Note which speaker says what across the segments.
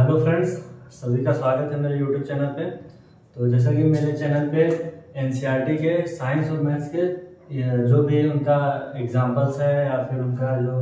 Speaker 1: Hello friends, सभी का स्वागत है मेरे यूट्यूब चैनल पे। तो जैसा कि मेरे चैनल पे एनसीईआरटी के साइंस और मैथ्स के जो भी उनका एग्जांपल्स है या फिर उनका जो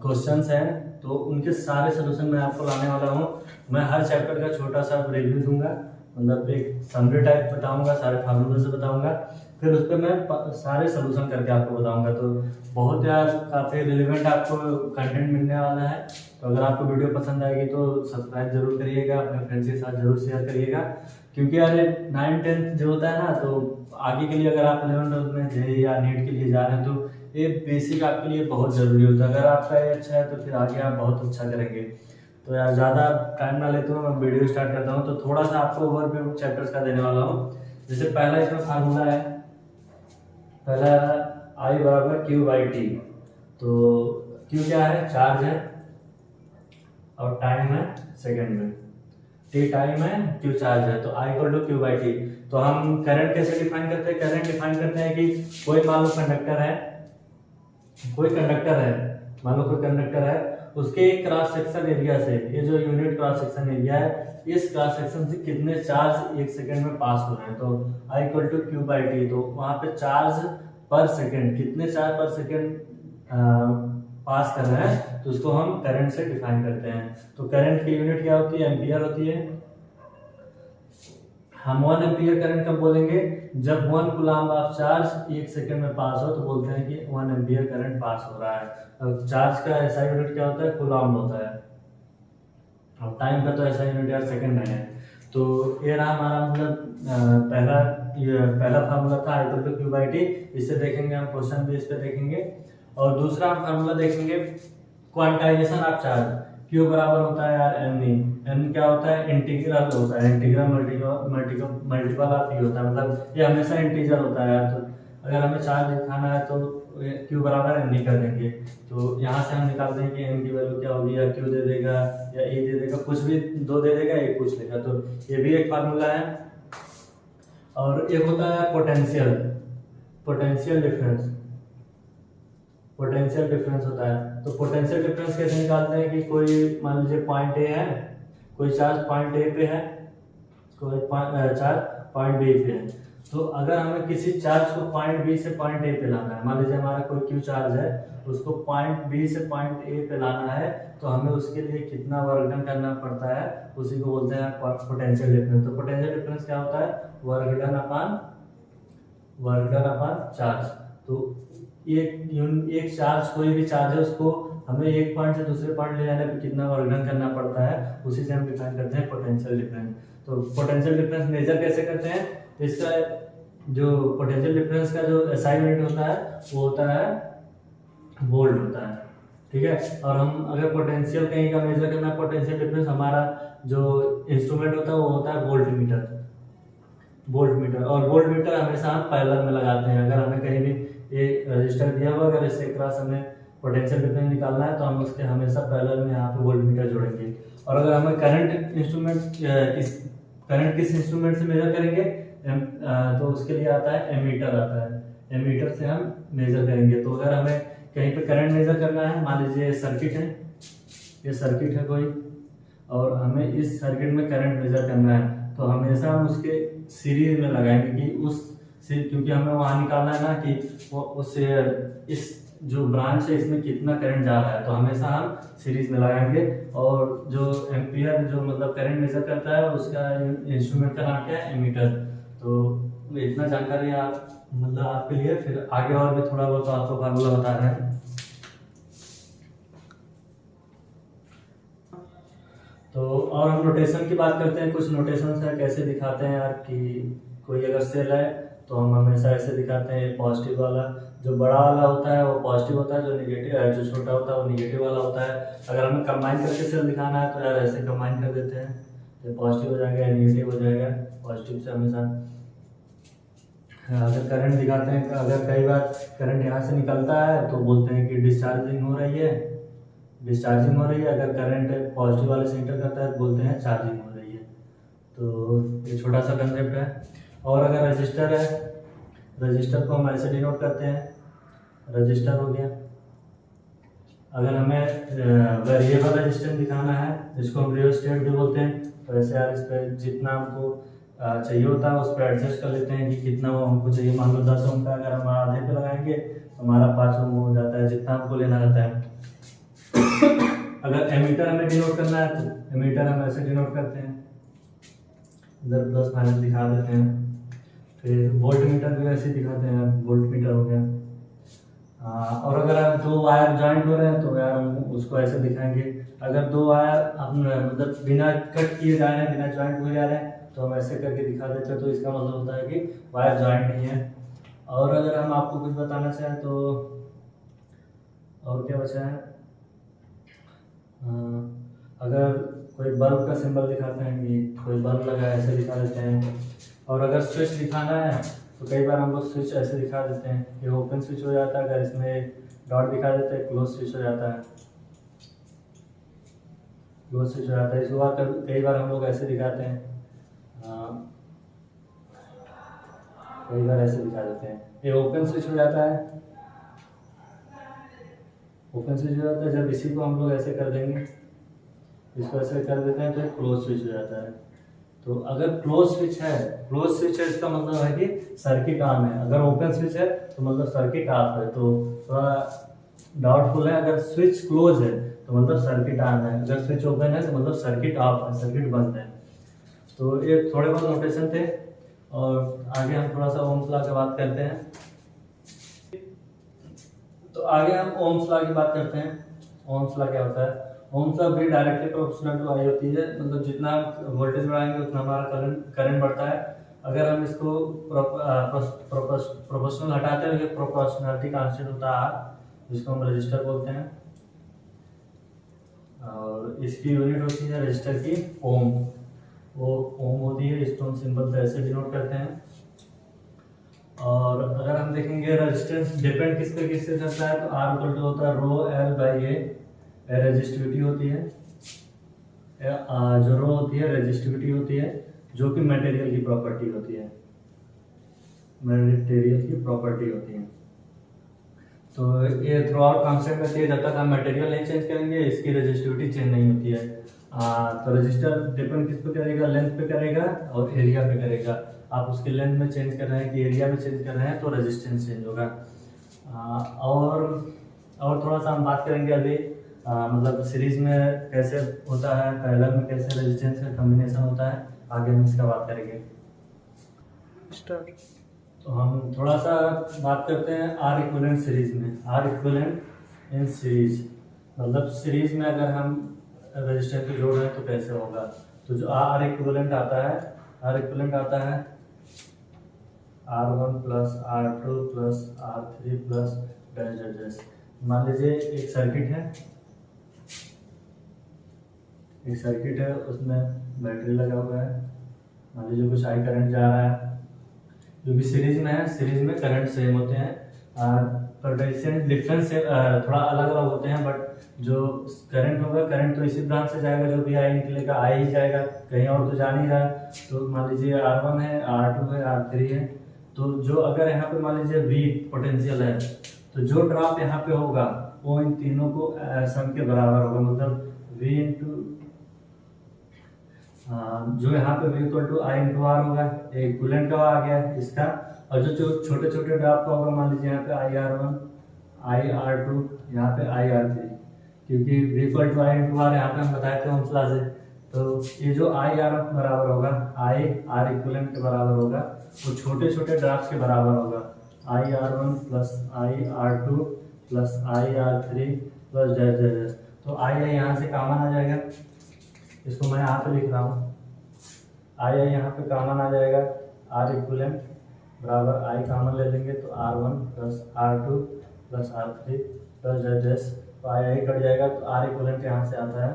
Speaker 1: क्वेश्चंस हैं, तो उनके सारे सोल्यूशन मैं आपको लाने वाला हूँ। मैं हर चैप्टर का छोटा सा रिव्यू दूंगा, मतलब एक समरी टाइप बताऊंगा, सारे फार्मूले से बताऊंगा, फिर उस पर मैं सारे सोल्यूशन करके आपको बताऊंगा। तो बहुत यार काफ़ी रिलेवेंट आपको कंटेंट मिलने वाला है। तो अगर आपको वीडियो पसंद आएगी तो सब्सक्राइब जरूर करिएगा, अपने फ्रेंड्स के साथ जरूर शेयर करिएगा, क्योंकि यार 9-10 जो होता है ना, तो आगे के लिए अगर आप 11-12 में जेईई या नीट के लिए जा रहे हैं तो ये बेसिक आपके लिए बहुत ज़रूरी होता है। अगर आपका ये अच्छा है तो फिर आगे आप बहुत अच्छा करेंगे। तो यार ज़्यादा टाइम ना लेते हुए मैं वीडियो स्टार्ट करता हूँ। तो थोड़ा सा आपको ओवरव्यू चैप्टर्स का देने वाला हूँ। जैसे पहला इसमें फार्मूला है, पहला आई बराबर क्यू बाई टी। तो क्यू क्या है? चार्ज है, और टाइम है सेकंड में। टी टाइम है, क्यू चार्ज है, तो I equal to Q by T. तो हम करंट कैसे डिफाइन करते हैं? करंट डिफाइन करते हैं कि कोई मान लो कंडक्टर है, मान लो कोई कंडक्टर है, उसके क्रॉस सेक्शन एरिया से, ये जो यूनिट क्रॉस सेक्शन एरिया है, इस क्रॉस सेक्शन से कितने चार्ज एक सेकंड में पास हो रहे हैं। तो I equal to Q by T. तो वहां पे चार्ज पर सेकंड, कितने चार्ज पर सेकंड पास कर रहे हैं, तो उसको हम करंट से डिफाइन करते हैं। तो करंट की यूनिट क्या होती है? एम्पियर होती है। हम 1 एम्पियर करंट कब बोलेंगे? जब 1 कूलम्ब ऑफ चार्ज 1 सेकंड में पास हो, तो बोलते हैं कि 1 एम्पियर करंट पास हो रहा है। अब चार्ज का ऐसा यूनिट क्या होता है? कूलम्ब होता है। अब टाइम का तो ऐसा यूनिट यार सेकंड में है। तो ये रहा हमारा मतलब पहला फार्मूला था I equal to Q by T. इससे देखेंगे हम, क्वेश्चन भी इस पे देखेंगे। और दूसरा हम फार्मूला देखेंगे क्वांटाइजेशन ऑफ चार्ज। क्यू बराबर होता है यार एम ई। एम क्या होता है? इंटीग्रल होता है, इंटीग्रल मल्टीपल ऑफ ई होता है, मतलब ये हमेशा इंटीजर होता है यार। तो अगर हमें चार्ज दिखाना है तो क्यू बराबर एम ई कर देंगे। तो यहाँ से हम निकाल देंगे एम की वैल्यू क्या होगी, या क्यू दे देगा या ए दे देगा, कुछ भी दो दे देगा, एक पूछ लेगा। तो ये भी एक फार्मूला है। और एक होता है पोटेंशियल डिफरेंस। पोटेंशियल डिफरेंस होता है। तो पोटेंशियल डिफरेंस कैसे निकालते हैं कि कोई मान लीजिए पॉइंट ए है, कोई चार्ज पॉइंट ए पे है, कोई चार्ज पॉइंट बी पे है। तो अगर हमें किसी चार्ज को पॉइंट बी से पॉइंट ए पे लाना है, मान लीजिए हमारा कोई क्यू चार्ज है, उसको पॉइंट बी से पॉइंट ए पे लाना है, तो हमें उसके लिए कितना वर्क डन करना पड़ता है, उसी को बोलते हैं पोटेंशियल डिफरेंस। तो पोटेंशियल डिफरेंस क्या होता है? Work done upon charge. तो एक चार्ज, कोई भी चार्ज है, उसको हमें एक पॉइंट से दूसरे पॉइंट ले जाने पे कितना वर्क डन करना पड़ता है, उसी से हम डिफाइन करते हैं पोटेंशियल डिफरेंस। तो पोटेंशियल डिफरेंस मेजर कैसे करते हैं? इसका जो पोटेंशियल डिफरेंस का जो एसआई यूनिट होता है वो होता है वोल्ट होता है, ठीक है। और हम अगर पोटेंशियल कहीं का मेजर करना है, पोटेंशियल डिफरेंस, हमारा जो इंस्ट्रूमेंट होता है वो होता है वोल्ट मीटर। और वोल्ट मीटर हमेशा हम पैरेलल में लगाते हैं। अगर हमें कहीं भी ये रजिस्टर दिया हुआ, अगर इससे क्रॉस हमें पोटेंशियल डिफरेंस निकालना है, तो हम उसके हमेशा पैरेलल में यहाँ पे वोल्ट मीटर जोड़ेंगे। और अगर हमें करंट किस इंस्ट्रूमेंट से मेजर करेंगे, तो उसके लिए आता है एमीटर आता है। एमीटर से हम मेजर करेंगे। तो अगर हमें कहीं पे करंट मेजर करना है, मान लीजिए सर्किट है, ये सर्किट है कोई, और हमें इस सर्किट में करंट मेजर करना है, तो हमेशा हम उसके सीरीज में लगाएंगे कि क्योंकि हमें वहां निकालना है ना कि वो उससे इस जो ब्रांच है इसमें कितना करंट जा रहा है, तो हमेशा हम सीरीज में लगाएंगे। और जो एम्पियर जो मतलब करंट मेजर करता है, उसका इंस्ट्रूमेंट का नाम क्या है? एमीटर। तो इतना जानकारी आप मतलब आपके लिए, फिर आगे और भी थोड़ा बहुत आपको फार्मूला बता रहे हैं। तो और हम नोटेशन की बात करते हैं। कुछ नोटेशन है, कैसे दिखाते हैं यार कि कोई अगर सेल है तो हम हमेशा ऐसे दिखाते हैं। पॉजिटिव वाला, जो बड़ा वाला होता है वो पॉजिटिव होता है, जो निगेटिव है, जो छोटा होता है वो निगेटिव वाला होता है। अगर हमें कंबाइन करके सेल दिखाना है तो यार ऐसे कंबाइन कर देते हैं, तो पॉजिटिव हो जाएगा, निगेटिव हो जाएगा। पॉजिटिव से हमेशा अगर करंट दिखाते हैं, अगर कई बार करंट यहाँ से निकलता है तो बोलते हैं कि डिस्चार्जिंग हो रही है। अगर करंट पॉजिटिव वाले से इंटर करता है तो बोलते हैं चार्जिंग हो रही है। तो ये छोटा सा कंसेप्ट है। और अगर रजिस्टर है, रजिस्टर को हम ऐसे डिनोट करते हैं, रजिस्टर हो गया। अगर हमें वेरिएबल रेजिस्टेंस दिखाना है, जिसको हम रियल स्टेट भी बोलते हैं, तो ऐसे यार इस पर जितना हमको चाहिए होता है उस पर एडजस्ट कर लेते हैं कि कितना वो हमको चाहिए। मान लो 10 ओम का अगर हम आधे पे लगाएंगे तो हमारा 5 ओम हो जाता है, जितना हमको लेना रहता है। अगर एमीटर हमें डिनोट करना है तो एमीटर हम ऐसे डिनोट करते हैं, इधर प्लस माइनस दिखा देते हैं। फिर वोल्ट मीटर भी ऐसे दिखाते हैं, वोल्ट मीटर हो गया। और अगर आप दो वायर ज्वाइंट हो रहे हैं तो यार हम उसको ऐसे दिखाएंगे। अगर दो वायर हम मतलब बिना कट किए जा रहे हैं, बिना ज्वाइंट हुए जा रहे हैं, तो हम ऐसे करके दिखा देते हैं, तो इसका मतलब होता है कि वायर ज्वाइंट नहीं है। और अगर हम आपको कुछ बताना चाहें तो और क्या बचा है, अगर कोई बल्ब का सिंबल दिखाते हैं कि कोई बल्ब लगा है, ऐसे दिखा देते हैं। और अगर स्विच दिखाना है तो कई बार हम लोग स्विच ऐसे दिखा देते हैं, ये ओपन स्विच हो जाता है, अगर इसमें डॉट दिखा देते हैं क्लोज स्विच हो जाता है, क्लोज स्विच हो जाता है। इस बार कई बार हम लोग ऐसे दिखाते हैं, कई बार ऐसे दिखा देते हैं, ये ओपन स्विच हो जाता है, ओपन स्विच हो जाता है। जब इसी को हम लोग ऐसे कर देंगे, इसको ऐसे कर देते हैं तो क्लोज स्विच हो जाता है। तो अगर क्लोज स्विच है, क्लोज स्विच है इसका मतलब है कि सर्किट ऑन है, अगर ओपन स्विच है तो मतलब सर्किट ऑफ है। तो थोड़ा डाउटफुल है, अगर स्विच क्लोज है तो मतलब सर्किट ऑन है, अगर स्विच ओपन है तो मतलब सर्किट ऑफ है, सर्किट बंद है। तो ये थोड़े बहुत नोटेशन थे, और आगे हम थोड़ा सा ओम्स लॉ की बात करते हैं। तो आगे हम ओम्स लॉ की बात करते हैं। ओम्स लॉ क्या होता है? ओम्स लॉ भी डायरेक्टली प्रोपोर्शनल टू आई होती है, मतलब जितना वोल्टेज बढ़ाएंगे उतना हमारा करंट बढ़ता है। अगर हम इसको प्रोपोर्शनल हटाते हैं, प्रोपोर्शनलिटी कांस्टेंट होता है आर, जिसको हम रजिस्टर बोलते हैं, और इसकी यूनिट होती है रजिस्टर की ओम, वो ओम होती है, इसको हम सिंबल से ऐसे डिनोट करते हैं। और अगर हम देखेंगे रेजिस्टेंस डिपेंड किस पे किससे करता है, तो आर इक्वल टू होता है rho L by A, resistivity होती है, जो रो होती है रेजिस्टिविटी होती है, जो कि मटेरियल की प्रॉपर्टी होती है, मटेरियल की प्रॉपर्टी होती है। तो ये थ्रू आउट कॉन्सेप्ट रहती है, जब तक हम मटेरियल नहीं चेंज करेंगे इसकी रेजिस्टिविटी चेंज नहीं होती है। तो रजिस्टर डिपेंड किस पे करेगा, लेंथ पे करेगा और एरिया पे करेगा। आप उसके लेंथ में चेंज कर रहे हैं कि एरिया में चेंज कर रहे हैं तो रेजिस्टेंस चेंज होगा। और थोड़ा सा हम बात करेंगे अभी, मतलब सीरीज में कैसे होता है, पैरेलल में कैसे रेजिस्टेंस का कॉम्बिनेशन होता है, आगे हम इसका बात करेंगे। तो हम थोड़ा सा बात करते हैं आर इक्विवेलेंट सीरीज में। आर इक्विवेलेंट इन सीरीज मतलब सीरीज में अगर हम रेजिस्टेंस को जोड़ रहे हैं तो कैसे होगा। तो जो आर इक्विवेलेंट आता है, आर इक्विवेलेंट आता है R1 plus R2 plus R3 plus dash dash dash. मान लीजिए एक सर्किट है, एक सर्किट है, उसमें बैटरी लगा हुआ है, मान लीजिए कुछ आई करंट जा रहा है, जो भी सीरीज में है, सीरीज में करंट सेम होते हैं, पोटेंशियल डिफरेंस थोड़ा अलग अलग होते हैं, बट जो करंट होगा, करंट तो इसी ब्रांच से जाएगा, जो भी आई निकलेगा आई ही जाएगा, कहीं और तो जा नहीं रहा है। तो मान लीजिए R1 है, R2 है, R3 है, तो जो अगर यहाँ पे मान लीजिए V पोटेंशियल है, तो जो ड्रॉप यहाँ पे होगा वो इन तीनों को सम के बराबर होगा, मतलब V इंटू जो यहाँ पे V equal to I into R होगा, इक्विवेलेंट का आ गया इसका। और जो छोटे छोटे ड्रॉप का होगा, मान लीजिए यहाँ पे आई R1, आई R2, यहाँ पे आई R3, क्योंकि V equal to I into R यहाँ पे हम बताए थे ओम्स लॉ से। तो ये जो आई आर बराबर होगा, आई आर इक्विवेलेंट के बराबर होगा, वो छोटे छोटे ड्रॉप्स के बराबर होगा, आई R1 प्लस आई R2 प्लस आई R3 plus dash dash dash. तो आई यहाँ से कॉमन आ जाएगा, इसको मैं यहाँ पे लिख रहा हूँ, आई यहाँ पे कॉमन आ जाएगा, आर इक्विवेलेंट बराबर आई कॉमन ले लेंगे तो R1 plus R2 plus R3 plus dash dash. तो आई कट जाएगा, तो आर इक्विवेलेंट यहाँ से आता है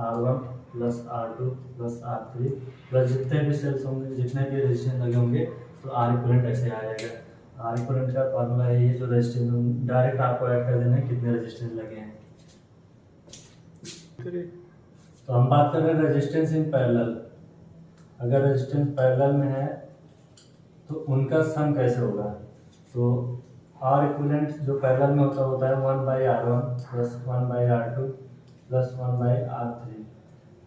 Speaker 1: R1 plus R2 plus R3 plus जितने भी सेल्स होंगे, जितने भी रेजिस्टेंस लगे होंगे, तो आर इक्विवेलेंट ऐसे आ जाएगा। आर इक्विवेलेंट का फॉर्मूला है ये, जो रेजिस्टेंस डायरेक्ट आपको ऐड कर देना है कितने रेजिस्टेंस लगे हैं। तो हम बात कर रहे हैं रेजिस्टेंस इन पैरेलल। अगर रेजिस्टेंस पैरेलल में है तो उनका सम कैसे होगा। तो आर इक्विवेलेंट जो पैरेलल में होता है 1/r1 plus 1/r2 plus 1/r3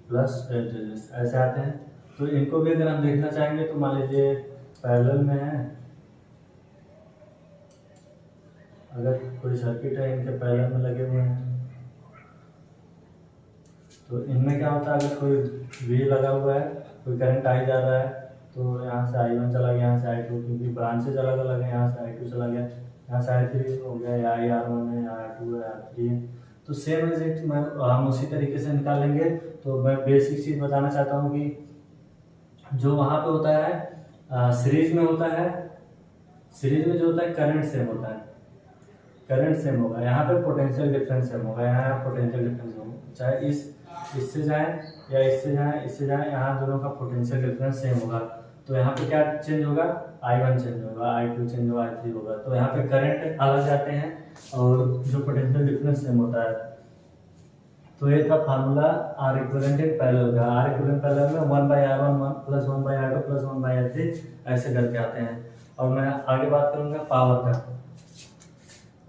Speaker 1: plus resistance, ऐसे आते हैं। तो इनको भी अगर हम देखना चाहेंगे तो मान लीजिए पैरेलल में है, अगर कोई सर्किट है इनके पैरेलल में लगे हुए हैं तो इनमें क्या होता है, अगर कोई वी लगा हुआ है, कोई करंट आई जा रहा है तो यहाँ से I1 चला गया, यहाँ से I2, क्योंकि ब्रांचेज अलग अलग है, यहाँ से I2 चला गया, यहाँ से I3 हो गया, या R1 है, या R2 है, R3 है। तो सेम रिजल्ट मैं हम उसी तरीके से निकालेंगे। तो मैं बेसिक चीज़ बताना चाहता हूँ कि जो वहाँ पे होता है सीरीज में होता है, सीरीज में जो होता है करंट सेम होता है, करंट सेम होगा, यहाँ पे पोटेंशियल डिफरेंस सेम होगा, यहाँ पोटेंशियल डिफरेंस होगा, चाहे इससे जाए या इससे जाए, इससे जाए, यहाँ दोनों का पोटेंशियल डिफरेंस सेम होगा। तो यहाँ पे क्या चेंज होगा, I1 चेंज होगा, I2 चेंज होगा, I3 होगा। तो यहाँ पे करंट अलग जाते हैं और जो पोटेंशियल डिफरेंस सेम होता है। तो ये था formula R equivalent in parallel का। आर इक्विवेलेंट पैरेलल में 1/r1 plus 1/r2 plus 1/r3 ऐसे करके आते हैं। और मैं आगे बात करूँगा पावर का।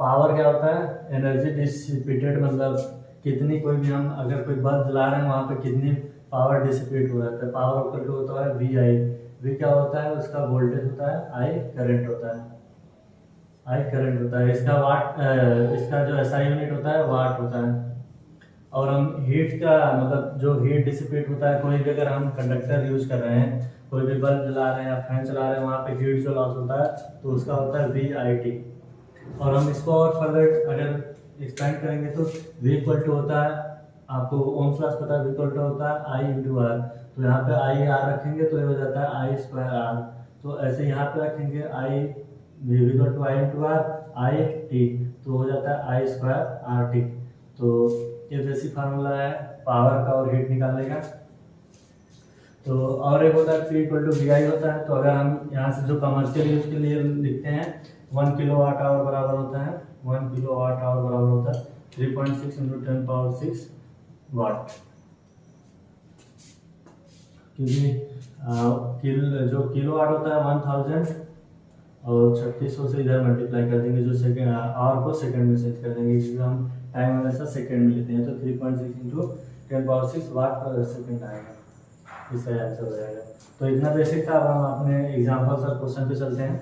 Speaker 1: पावर क्या होता है, एनर्जी डिसिपेटेड, मतलब कितनी, कोई भी हम अगर कोई बल्ब जला रहे हैं वहाँ पे कितनी पावर डिसिपेट हो जाता है। पावर इक्वल टू होता है वी आई। वी क्या होता है, उसका वोल्टेज होता है, आई करंट होता है, आई करंट होता है। इसका वाट, इसका जो एसआई यूनिट होता है वाट होता है। और हम हीट का मतलब जो हीट डिसिपेट होता है, कोई भी अगर हम कंडक्टर यूज कर रहे हैं, कोई भी बल्ब जला रहे हैं या फैन चला रहे हैं, वहाँ पे हीट जो लॉस होता है तो उसका होता है वी आई टी। और हम इसको और फर्दर अगर एक्सपेंड करेंगे तो V इक्वल टू होता है, आपको ओम्स क्लास पता है, V इक्वल टू होता है I इंटू आर। तो यहाँ पे I R रखेंगे तो ये हो जाता है I स्क्वायर R। तो ऐसे यहाँ पे रखेंगे V equal to I into R I T, तो हो जाता है I स्क्वायर R T। तो ये बेसिक फार्मूला है पावर का और हीट निकालने का। तो और एक होता है P इक्वल टू VI होता है। तो अगर हम यहाँ से जो कमर्शियल यूज के लिए लिखते हैं 1 किलोवाट आवर बराबर होता है, 1 किलोवाट आवर बराबर होता है 3.6 इंटू 10⁻⁶ वाट। क्योंकि जो किलोवाट होता है 1000 और 3600 से इधर मल्टीप्लाई कर देंगे, जो सेकेंड आवर को सेकंड में चेंज कर देंगे, क्योंकि हम टाइम हमेशा सेकंड में लेते हैं। तो 3.6 इंटू 10⁻⁶ वाट पर सेकंड आएगा, इसका आंसर हो जाएगा। तो इतना बेसिक था। अब हम अपने एग्जाम्पल्स और क्वेश्चन पे चलते हैं।